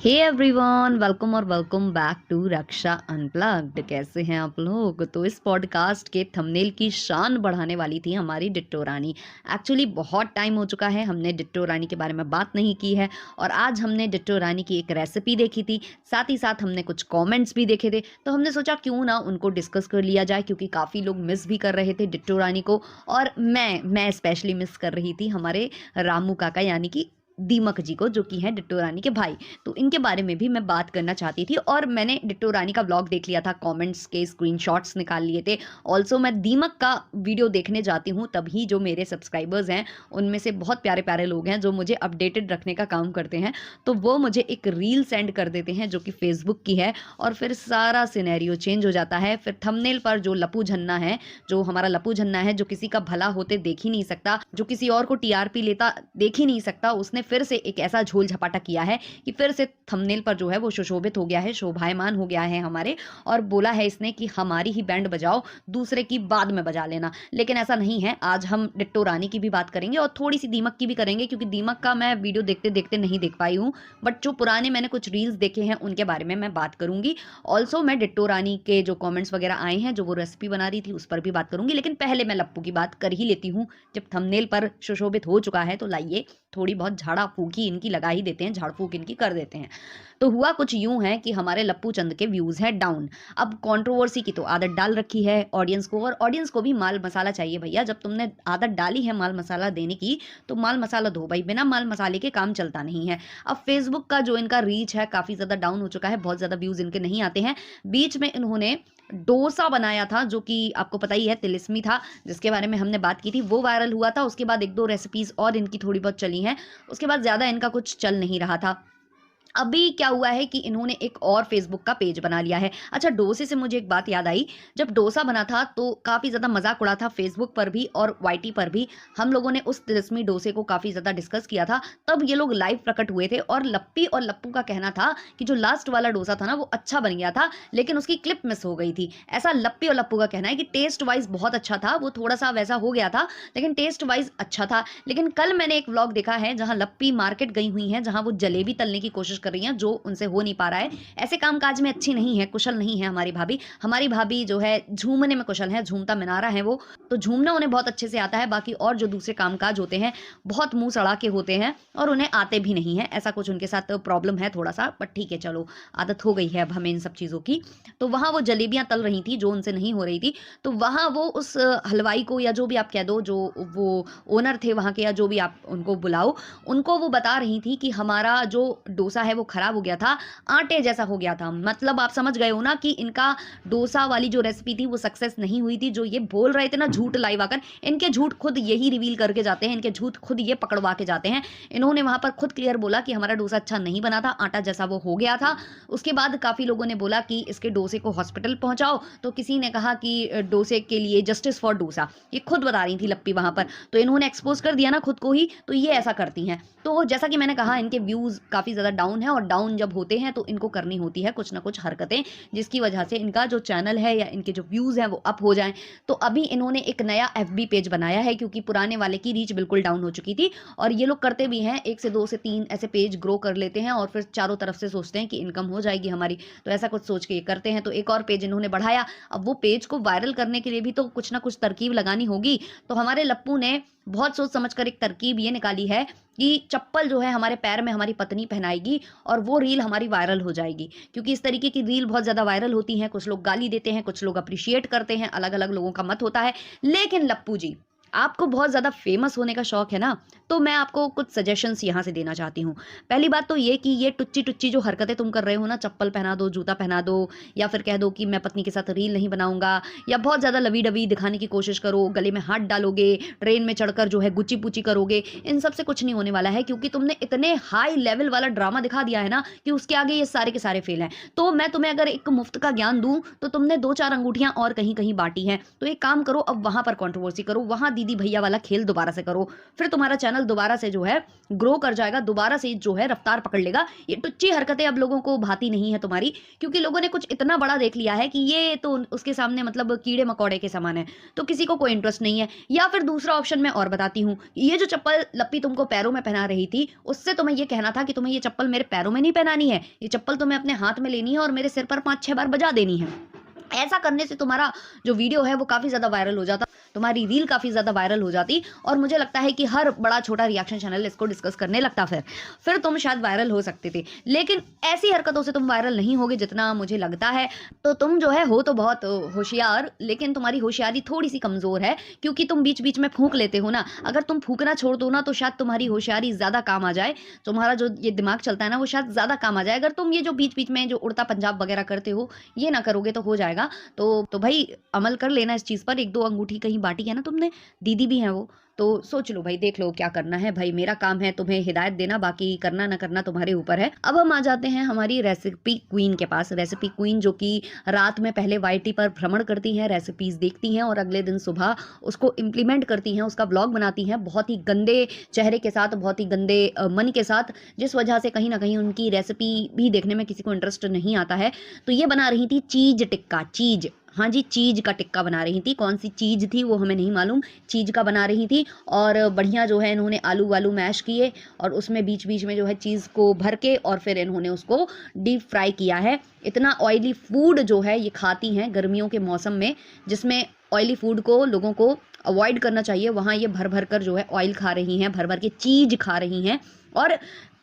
हे everyone, welcome और welcome back to Raksha unplugged. कैसे हैं आप लोग? तो इस पॉडकास्ट के थंबनेल की शान बढ़ाने वाली थी हमारी डिट्टो रानी। एक्चुअली बहुत टाइम हो चुका है, हमने डिट्टो रानी के बारे में बात नहीं की है और आज हमने डिट्टो रानी की एक रेसिपी देखी थी, साथ ही साथ हमने कुछ कमेंट्स भी देखे थे। तो हमने सोचा क्यों ना उनको डिस्कस कर लिया जाए, क्योंकि काफ़ी लोग मिस भी कर रहे थे डिट्टो रानी को। और मैं स्पेशली मिस कर रही थी हमारे रामू काका, यानी कि दीमक जी को, जो कि हैं डिट्टो रानी के भाई। तो इनके बारे में भी मैं बात करना चाहती थी और मैंने डिट्टो रानी का व्लॉग देख लिया था, कमेंट्स के स्क्रीनशॉट्स निकाल लिए थे। ऑल्सो मैं दीमक का वीडियो देखने जाती हूँ, तभी जो मेरे सब्सक्राइबर्स हैं उनमें से बहुत प्यारे प्यारे लोग हैं जो मुझे अपडेटेड रखने का काम करते हैं। तो वो मुझे एक रील सेंड कर देते हैं जो कि फेसबुक की है, और फिर सारा सिनेरियो चेंज हो जाता है। फिर थंबनेल पर जो लप्पू झन्ना है, जो हमारा लप्पू झन्ना है, जो किसी का भला होते देख ही नहीं सकता, जो किसी और को टीआरपी लेता देख ही नहीं सकता, उसने फिर से एक ऐसा झोल झपाटा किया है कि फिर से थंबनेल पर जो है वो सुशोभित हो गया है, शोभायमान हो गया है हमारे। और बोला है इसने कि हमारी ही बैंड बजाओ, दूसरे की बाद में बजा लेना। लेकिन ऐसा नहीं है। आज हम डिट्टो रानी की भी बात करेंगे और थोड़ी सी दीमक की भी करेंगे, क्योंकि दीमक का मैं वीडियो देखते देखते नहीं देख पाई हूँ, बट जो पुराने मैंने कुछ रील्स देखे हैं उनके बारे में मैं बात करूंगी। ऑल्सो मैं डिट्टो रानी के जो कॉमेंट्स वगैरह आए हैं, जो वो रेसिपी बना रही थी, उस पर भी बात करूंगी। लेकिन पहले मैं लप्पू की बात कर ही लेती हूँ। जब थंबनेल पर सुशोभित हो चुका है तो लाइए थोड़ी बहुत झाड़ा फूकी इनकी लगा ही देते हैं, झाड़ फूक इनकी कर देते हैं। तो हुआ कुछ यूं है कि हमारे लप्पू चंद के व्यूज हैं डाउन। अब कंट्रोवर्सी की तो आदत डाल रखी है ऑडियंस को, और ऑडियंस को भी माल मसाला चाहिए भैया। जब तुमने आदत डाली है माल मसाला देने की, तो माल मसाला दो भाई, बिना माल मसाले के काम चलता नहीं है। अब फेसबुक का जो इनका रीच है काफी ज्यादा डाउन हो चुका है, बहुत ज्यादा व्यूज इनके नहीं आते हैं। बीच में इन्होंने डोसा बनाया था, जो कि आपको पता ही है तिलिस्मी था, जिसके बारे में हमने बात की थी, वो वायरल हुआ था। उसके बाद एक दो रेसिपीज और इनकी थोड़ी बहुत चली हैं, उसके बाद ज्यादा इनका कुछ चल नहीं रहा था। अभी क्या हुआ है कि इन्होंने एक और फेसबुक का पेज बना लिया है। अच्छा, डोसे से मुझे एक बात याद आई। जब डोसा बना था तो काफ़ी ज़्यादा मजाक उड़ा था फेसबुक पर भी और वाईटी पर भी। हम लोगों ने उस तिलिस्मी डोसे को काफ़ी ज़्यादा डिस्कस किया था। तब ये लोग लाइव प्रकट हुए थे और लप्पी और लप्पू का कहना था कि जो लास्ट वाला डोसा था ना वो अच्छा बन गया था, लेकिन उसकी क्लिप मिस हो गई थी। ऐसा लप्पी और लप्पू का कहना है कि टेस्ट वाइज बहुत अच्छा था, वो थोड़ा सा वैसा हो गया था, लेकिन टेस्ट वाइज अच्छा था। लेकिन कल मैंने एक व्लॉग देखा है जहां लप्पी मार्केट गई हुई हैं, जहां वो जलेबी तलने की कोशिश कर रही हैं, जो उनसे हो नहीं पा रहा है। ऐसे काम काज में अच्छी नहीं है, कुशल नहीं है हमारी भाभी। हमारी भाभी जो है झूमने में कुशल है, झूमता मिनारा है वो। तो झूमना उन्हें बहुत अच्छे से आता है, बाकी और जो दूसरे कामकाज होते हैं बहुत मुंह सड़ा के होते हैं और उन्हें आते भी नहीं है। ऐसा कुछ उनके साथ प्रॉब्लम है थोड़ा सा, बट ठीक है, चलो आदत हो गई है अब हमें इन सब चीज़ों की। तो वहाँ वो जलेबियां तल रही थी जो उनसे नहीं हो रही थी। तो वहाँ वो उस हलवाई को, या जो भी आप कह दो, जो वो ओनर थे वहाँ के, या जो भी आप उनको बुलाओ, उनको वो बता रही थी कि हमारा जो डोसा है वो खराब हो गया था, आटे जैसा हो गया था। मतलब आप समझ गए हो ना कि इनका डोसा वाली जो रेसिपी थी वो सक्सेस नहीं हुई थी। जो ये बोल रहे थे ना झूठ लाइव आकर, इनके झूठ खुद यही रिवील करके जाते हैं, इनके झूठ खुद ये पकड़वा के जाते हैं। इन्होंने वहां पर खुद क्लियर बोला कि हमारा डोसा अच्छा नहीं बना था, आटा जैसा वो हो गया था। उसके बाद काफी लोगों ने बोला कि इसके डोसे को हॉस्पिटल पहुंचाओ, तो किसी ने कहा कि डोसे के लिए जस्टिस फॉर डोसा, ये खुद बता रही थी लप्पी वहां पर। तो इन्होंने एक्सपोज कर दिया ना खुद को ही, तो ये ऐसा करती हैं। तो जैसा कि मैंने कहा, इनके व्यूज काफी ज्यादा डाउन है, और डाउन जब होते हैं तो इनको करनी होती है कुछ ना कुछ हरकतें, जिसकी वजह से इनका जो चैनल है या इनके जो व्यूज हैं वो अप हो जाएं। तो अभी इन्होंने एक नया एफबी पेज बनाया है, क्योंकि पुराने वाले की रीच बिल्कुल डाउन हो चुकी थी। और ये लोग करते भी हैं, 1 से 2 से 3 ऐसे पेज ग्रो कर लेते हैं और फिर चारों तरफ से सोचते हैं कि इनकम हो जाएगी हमारी, तो ऐसा कुछ सोच के ये करते हैं। तो एक और पेज इन्होंने बढ़ाया। अब वो पेज को वायरल करने के लिए भी तो कुछ ना कुछ तरकीब लगानी होगी। तो हमारे लप्पू ने बहुत सोच समझ कर एक तरकीब ये निकाली है कि चप्पल जो है हमारे पैर में हमारी पत्नी पहनाएगी और वो रील हमारी वायरल हो जाएगी। क्योंकि इस तरीके की रील बहुत ज़्यादा वायरल होती हैं, कुछ लोग गाली देते हैं, कुछ लोग अप्रिशिएट करते हैं, अलग अलग लोगों का मत होता है। लेकिन लप्पू जी, आपको बहुत ज़्यादा फेमस होने का शौक है ना, तो मैं आपको कुछ सजेशंस यहाँ से देना चाहती हूँ। पहली बात तो ये कि ये टुच्ची टुच्ची जो हरकतें तुम कर रहे हो ना, चप्पल पहना दो, जूता पहना दो, या फिर कह दो कि मैं पत्नी के साथ रील नहीं बनाऊंगा, या बहुत ज़्यादा लवी डवी दिखाने की कोशिश करो, गले में हाथ डालोगे, ट्रेन में चढ़कर जो है गुच्ची पुची करोगे, इन सब से कुछ नहीं होने वाला है। क्योंकि तुमने इतने हाई लेवल वाला ड्रामा दिखा दिया है ना कि उसके आगे ये सारे के सारे फेल हैं। तो मैं तुम्हें अगर एक मुफ्त का ज्ञान दूं, तो तुमने 2-4 अंगूठियां और कहीं कहीं बांटी हैं। तो एक काम करो, अब वहां पर कॉन्ट्रोवर्सी करो, वहां दीदी भैया वाला खेल दोबारा से करो, फिर तुम्हारा चैनल दोबारा से जो है ग्रो कर जाएगा, दोबारा से जो है रफ्तार पकड़ लेगा। ये टुच्ची हरकतें अब लोगों को भाती नहीं है तुम्हारी, क्योंकि लोगों ने कुछ इतना बड़ा देख लिया है कि ये तो उसके सामने मतलब कीड़े मकोड़े के समान है, तो किसी को कोई इंटरेस्ट नहीं है। या फिर दूसरा ऑप्शन मैं और बताती हूँ, ये जो चप्पल लप्पी तुमको पैरों में पहना रही थी, उससे तुम्हें ये कहना था कि तुम्हें ये चप्पल मेरे पैरों में नहीं पहनानी है, ये चप्पल तुम्हें अपने हाथ में लेनी है और मेरे सिर पर 5-6 बार बजा देनी है। ऐसा करने से तुम्हारा जो वीडियो है वो काफी ज्यादा वायरल हो जाता, तुम्हारी रील काफी ज्यादा वायरल हो जाती, और मुझे लगता है कि हर बड़ा छोटा रिएक्शन चैनल इसको डिस्कस करने लगता, फिर तुम शायद वायरल हो सकते थे। लेकिन ऐसी हरकतों से तुम वायरल नहीं होगे जितना मुझे लगता है। तो तुम जो है हो तो बहुत होशियार, लेकिन तुम्हारी होशियारी थोड़ी सी कमजोर है, क्योंकि तुम बीच बीच में फूंक लेते हो ना। अगर तुम फूंकना छोड़ दो ना तो शायद तुम्हारी होशियारी ज्यादा काम आ जाए, तुम्हारा जो ये दिमाग चलता है ना वो शायद ज्यादा काम आ जाए। अगर तुम ये जो बीच बीच में जो उड़ता पंजाब वगैरह करते हो ये ना करोगे तो हो जाएगा। तो भाई अमल कर लेना इस चीज पर। 1-2 अंगूठी कहीं बांटी है ना तुमने, दीदी भी है वो, तो सोच लो भाई, देख लो क्या करना है। भाई मेरा काम है तुम्हें हिदायत देना, बाकी करना ना करना तुम्हारे ऊपर है। अब हम आ जाते हैं हमारी रेसिपी क्वीन के पास। रेसिपी क्वीन जो कि रात में पहले वाईटी पर भ्रमण करती हैं, रेसिपीज देखती हैं और अगले दिन सुबह उसको इम्प्लीमेंट करती हैं, उसका व्लॉग बनाती हैं बहुत ही गंदे चेहरे के साथ, बहुत ही गंदे मन के साथ, जिस वजह से कहीं ना कहीं उनकी रेसिपी भी देखने में किसी को इंटरेस्ट नहीं आता है। तो ये बना रही थी चीज टिक्का, चीज, हाँ जी चीज का टिक्का बना रही थी। कौन सी चीज थी वो हमें नहीं मालूम, चीज का बना रही थी। और बढ़िया जो है इन्होंने आलू वालू मैश किए और उसमें बीच बीच में जो है चीज़ को भर के और फिर इन्होंने उसको डीप फ्राई किया है। इतना ऑयली फूड जो है ये खाती हैं गर्मियों के मौसम में, जिसमें ऑयली फूड को लोगों को अवॉइड करना चाहिए, वहाँ ये भर भर कर जो है ऑयल खा रही हैं, भर भर के चीज खा रही हैं। और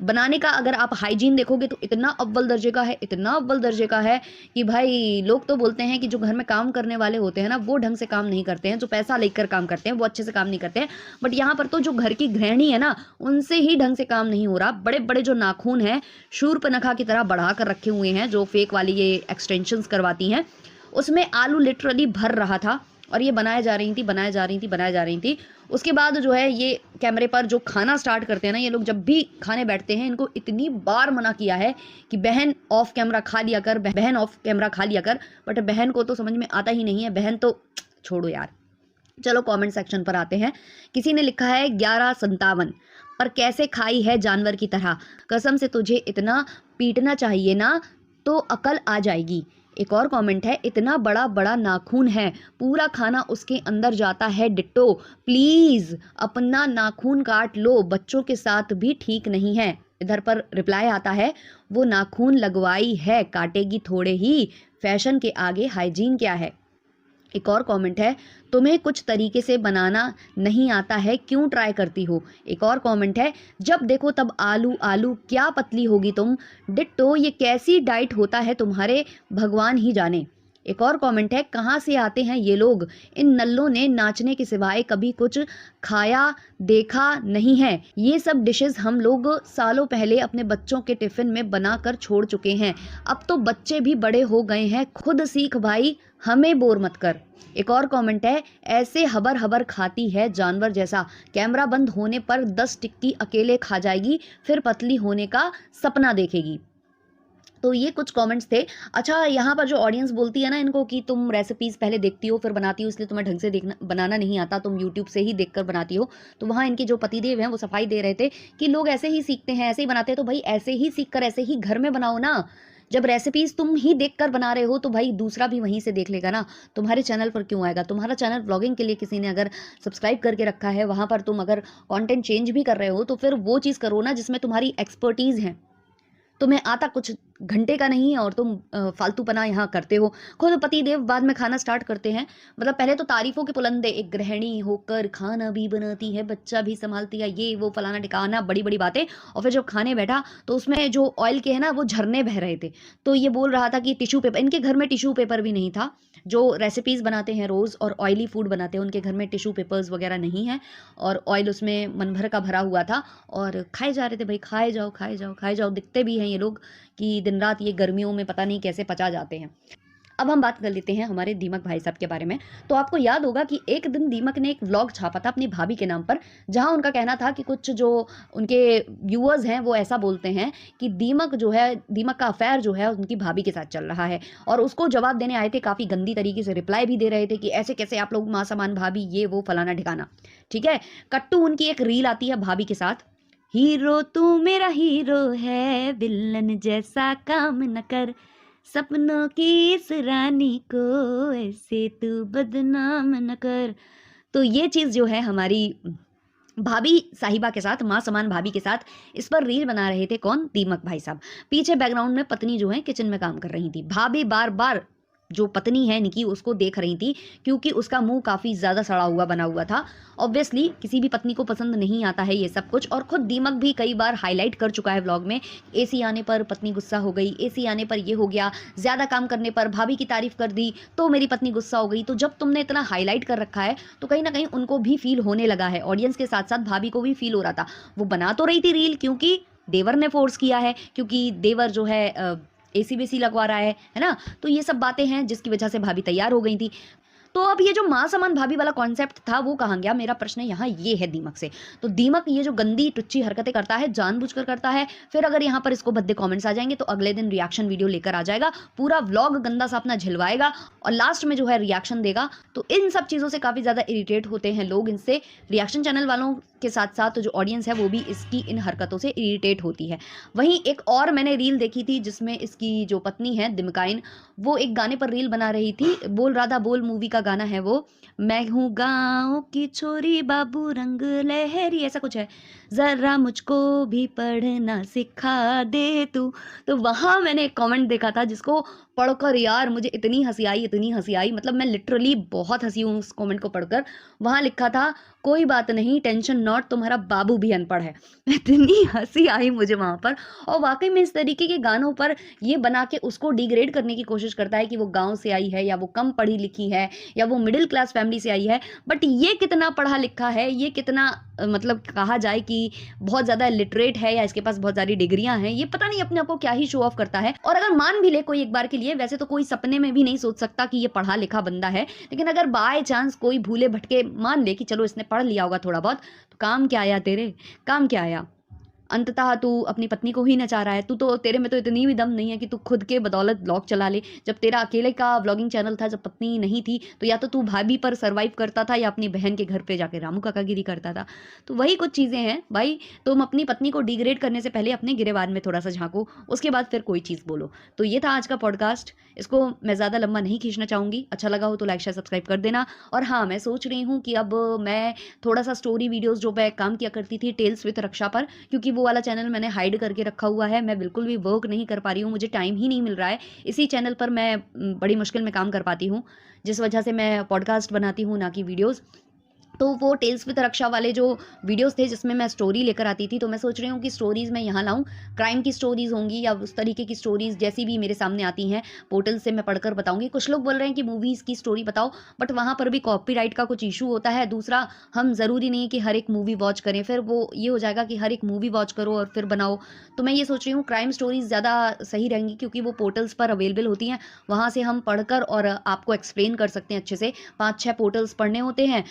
बनाने का अगर आप हाइजीन देखोगे तो इतना अव्वल दर्जे का है, इतना अव्वल दर्जे का है कि भाई लोग तो बोलते हैं कि जो घर में काम करने वाले होते हैं ना वो ढंग से काम नहीं करते हैं, जो पैसा लेकर काम करते हैं वो अच्छे से काम नहीं करते हैं। बट यहाँ पर तो जो घर की गृहिणी है ना उनसे ही ढंग से काम नहीं हो रहा। बड़े बड़े जो नाखून हैं शूर्पनखा की तरह बढ़ा कर रखे हुए हैं, जो फेक वाली ये एक्सटेंशंस करवाती हैं, उसमें आलू लिटरली भर रहा था और ये बनाए जा रही थी। उसके बाद जो है ये कैमरे पर जो खाना स्टार्ट करते हैं ना, ये लोग जब भी खाने बैठते हैं इनको इतनी बार मना किया है कि बहन ऑफ कैमरा खा लिया कर, बहन ऑफ कैमरा खा लिया कर, बट बहन को तो समझ में आता ही नहीं है। बहन तो छोड़ो यार। चलो कमेंट सेक्शन पर आते हैं। किसी ने लिखा है 1157 पर कैसे खाई है जानवर की तरह, कसम से तुझे इतना पीटना चाहिए ना तो अकल आ जाएगी। एक और कमेंट है, इतना बड़ा बड़ा नाखून है, पूरा खाना उसके अंदर जाता है डिट्टो, प्लीज अपना नाखून काट लो, बच्चों के साथ भी ठीक नहीं है। इधर पर रिप्लाई आता है, वो नाखून लगवाई है, काटेगी थोड़े ही, फैशन के आगे हाइजीन क्या है। एक और कमेंट है, तुम्हें कुछ तरीके से बनाना नहीं आता है, क्यों ट्राई करती हो। एक और कमेंट है, जब देखो तब आलू आलू, क्या पतली होगी तुम, डिट्टो ये कैसी डाइट होता है तुम्हारे, भगवान ही जाने। एक और कमेंट है, कहाँ से आते हैं ये लोग, इन नल्लों ने नाचने के सिवाय कभी कुछ खाया देखा नहीं है। ये सब डिशेस हम लोग सालों पहले अपने बच्चों के टिफिन में बनाकर छोड़ चुके हैं, अब तो बच्चे भी बड़े हो गए हैं, खुद सीख भाई, हमें बोर मत कर। एक और कमेंट है, ऐसे हबर हबर खाती है जानवर जैसा, कैमरा बंद होने पर 10 टिक्की अकेले खा जाएगी, फिर पतली होने का सपना देखेगी। तो ये कुछ कमेंट्स थे। अच्छा, यहाँ पर जो ऑडियंस बोलती है ना इनको कि तुम रेसिपीज पहले देखती हो फिर बनाती हो, इसलिए तुम्हें ढंग से देखना बनाना नहीं आता, तुम यूट्यूब से ही देखकर बनाती हो, तो वहाँ इनके जो पतिदेव हैं वो सफाई दे रहे थे कि लोग ऐसे ही सीखते हैं, ऐसे ही बनाते हैं, तो भाई ऐसे ही सीख कर ऐसे ही घर में बनाओ ना। जब रेसिपीज तुम ही देखकर बना रहे हो तो भाई दूसरा भी वहीं से देख लेगा ना, तुम्हारे चैनल पर क्यों आएगा। तुम्हारा चैनल व्लॉगिंग के लिए किसी ने अगर सब्सक्राइब करके रखा है, वहाँ पर तुम अगर कंटेंट चेंज भी कर रहे हो तो फिर वो चीज़ करो ना जिसमें तुम्हारी एक्सपर्टीज़ है। तुम्हें आता कुछ घंटे का नहीं है और तुम फालतूपना यहाँ करते हो। खुद पति देव बाद में खाना स्टार्ट करते हैं, मतलब पहले तो तारीफों के पुलंदे, एक गृहिणी होकर खाना भी बनाती है, बच्चा भी संभालती है, ये वो फलाना टिकाना, बड़ी बड़ी बातें। और फिर जब खाने बैठा तो उसमें जो ऑयल के है ना वो झरने बह रहे थे, तो ये बोल रहा था कि टिश्यू पेपर, इनके घर में टिश्यू पेपर भी नहीं था। जो रेसिपीज़ बनाते हैं रोज़ और ऑयली फूड बनाते हैं उनके घर में टिश्यू पेपर्स वगैरह नहीं है, और ऑयल उसमें मन भर का भरा हुआ था और खाए जा रहे थे। भाई खाए जाओ खाए जाओ खाए जाओ, दिखते भी हैं ये लोग कि दिन रात ये गर्मियों में पता नहीं कैसे पचा जाते हैं। अब हम बात कर लेते हैं हमारे दीमक भाई साहब के बारे में। तो आपको याद होगा कि एक दिन दीमक ने एक व्लॉग छापा था अपनी भाभी के नाम पर, जहां उनका कहना था कि कुछ जो उनके व्यूअर्स हैं वो ऐसा बोलते हैं कि दीमक जो है, दीमक का अफेयर जो है उनकी भाभी के साथ चल रहा है, और उसको जवाब देने आए थे, काफ़ी गंदी तरीके से रिप्लाई भी दे रहे थे कि ऐसे कैसे आप लोग माँ समान भाभी, ये वो फलाना ठिकाना। ठीक है, कट्टू उनकी एक रील आती है भाभी के साथ, हीरो तू मेरा हीरो है, विलन जैसा काम न कर, सपनों की इस रानी को ऐसे तू बदनाम न कर। तो ये चीज़ जो है हमारी भाभी साहिबा के साथ, माँ समान भाभी के साथ इस पर रील बना रहे थे कौन, दीमक भाई साहब। पीछे बैकग्राउंड में पत्नी जो है किचन में काम कर रही थी, भाभी बार बार जो पत्नी है निकी उसको देख रही थी, क्योंकि उसका मुंह काफ़ी ज़्यादा सड़ा हुआ बना हुआ था। ऑब्वियसली किसी भी पत्नी को पसंद नहीं आता है ये सब कुछ, और खुद दीमक भी कई बार हाईलाइट कर चुका है व्लॉग में, एसी आने पर पत्नी गुस्सा हो गई, एसी आने पर ये हो गया, ज़्यादा काम करने पर भाभी की तारीफ कर दी तो मेरी पत्नी गुस्सा हो गई। तो जब तुमने इतना हाईलाइट कर रखा है तो कहीं ना कहीं उनको भी फील होने लगा है, ऑडियंस के साथ साथ भाभी को भी फील हो रहा था। वो बना तो रही थी रील क्योंकि देवर ने फोर्स किया है, क्योंकि देवर जो है एसी बेसी लगवा रहा है ना, तो ये सब बातें हैं जिसकी वजह से भाभी तैयार हो गई थी। तो अब ये जो माँ समान भाभी वाला कॉन्सेप्ट था वो कहाँ गया, मेरा प्रश्न यहाँ ये है दीमक से। तो दीमक ये जो गंदी टुच्ची हरकतें करता है जानबूझकर करता है, फिर अगर यहाँ पर इसको भद्दे कमेंट्स आ जाएंगे तो अगले दिन रिएक्शन वीडियो लेकर आ जाएगा, पूरा व्लॉग गंदा सा अपना झिलवाएगा और लास्ट में जो है रिएक्शन देगा। तो इन सब चीज़ों से काफ़ी ज़्यादा इरिटेट होते हैं लोग, इनसे रिएक्शन चैनल वालों के साथ साथ जो ऑडियंस है वो भी इसकी इन हरकतों से इरिटेट होती है। वहीं एक और मैंने रील देखी थी जिसमें इसकी जो पत्नी है दिमकाइन, वो एक गाने पर रील बना रही थी, बोल राधा बोल मूवी का गाना है वो, मैं हूँ गाँव की छोरी बाबू रंग लहरी, ऐसा कुछ है, जरा मुझको भी पढ़ना सिखा दे तू। तो वहाँ मैंने एक कमेंट देखा था जिसको पढ़कर यार मुझे इतनी हंसी आई, इतनी हंसी आई, मतलब मैं लिटरली बहुत हंसी हूँ उस कमेंट को पढ़कर। वहाँ लिखा था कोई बात नहीं टेंशन नॉट, तुम्हारा बाबू भी अनपढ़ है। इतनी हंसी आई मुझे वहाँ पर। और वाकई में इस तरीके के गानों पर ये बना के उसको डिग्रेड करने की कोशिश करता है कि वो गांव से आई है, या वो कम पढ़ी लिखी है, या वो मिडिल क्लास फैमिली से आई है। बट ये कितना पढ़ा लिखा है, ये कितना मतलब कहा जाए कि बहुत ज़्यादा लिटरेट है, या इसके पास बहुत सारी डिग्रियां हैं, ये पता नहीं अपने आप को क्या ही शो ऑफ करता है। और अगर मान भी ले कोई एक बार के लिए, वैसे तो कोई सपने में भी नहीं सोच सकता कि ये पढ़ा लिखा बंदा है, लेकिन अगर बाय चांस कोई भूले भटके मान ले कि चलो इसने पढ़ लिया होगा थोड़ा बहुत, तो काम क्या आया तेरे, काम क्या आया। अंततः तू अपनी पत्नी को ही नचा रहा है। तू तो, तेरे में तो इतनी भी दम नहीं है कि तू खुद के बदौलत ब्लॉग चला ले। जब तेरा अकेले का व्लॉगिंग चैनल था, जब पत्नी नहीं थी, तो या तो तू भाभी पर सर्वाइव करता था या अपनी बहन के घर पे जाके रामू काकागिरी करता था। तो वही कुछ चीज़ें हैं भाई, तुम अपनी पत्नी को डिग्रेड करने से पहले अपने गिरेबान में थोड़ा सा झांको, उसके बाद फिर कोई चीज़ बोलो। तो ये था आज का पॉडकास्ट, इसको मैं ज़्यादा लंबा नहीं खींचना चाहूँगी। अच्छा लगा हो तो लाइक शेयर सब्सक्राइब कर देना। और हाँ, मैं सोच रही हूँ कि अब मैं थोड़ा सा स्टोरी वीडियोज़ जो मैं काम किया करती थी टेल्स विद रक्षा पर, क्योंकि वो वाला चैनल मैंने हाइड करके रखा हुआ है, मैं बिल्कुल भी वर्क नहीं कर पा रही हूँ, मुझे टाइम ही नहीं मिल रहा है। इसी चैनल पर मैं बड़ी मुश्किल में काम कर पाती हूँ, जिस वजह से मैं पॉडकास्ट बनाती हूँ ना कि वीडियोज़। तो वो टेल्स विद रक्षा वाले जो वीडियोस थे जिसमें मैं स्टोरी लेकर आती थी, तो मैं सोच रही हूँ कि स्टोरीज़ मैं यहाँ लाऊं, क्राइम की स्टोरीज़ होंगी या उस तरीके की स्टोरीज़ जैसी भी मेरे सामने आती हैं पोर्टल से मैं पढ़कर बताऊंगी। कुछ लोग बोल रहे हैं कि मूवीज़ की स्टोरी बताओ, बट वहाँ पर भी कॉपीराइट का कुछ इशू होता है। दूसरा, हम ज़रूरी नहीं कि हर एक मूवी वॉच करें, फिर वो ये हो जाएगा कि हर एक मूवी वॉच करो और फिर बनाओ। तो मैं ये सोच रही हूँ क्राइम स्टोरीज़ ज़्यादा सही रहेंगी, क्योंकि वो पोर्टल्स पर अवेलेबल होती हैं, वहाँ से हम पढ़कर और आपको एक्सप्लेन कर सकते हैं अच्छे से। 5-6 पोर्टल्स पढ़ने होते हैं,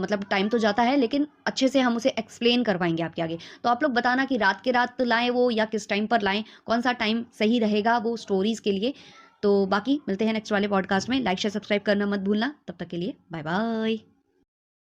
मतलब टाइम तो जाता है, लेकिन अच्छे से हम उसे एक्सप्लेन करवाएंगे आपके आगे। तो आप लोग बताना कि रात के रात लाएं वो या किस टाइम पर लाएं, कौन सा टाइम सही रहेगा वो स्टोरीज के लिए। तो बाकी मिलते हैं नेक्स्ट वाले पॉडकास्ट में। लाइक शेयर सब्सक्राइब करना मत भूलना। तब तक के लिए बाय बाय।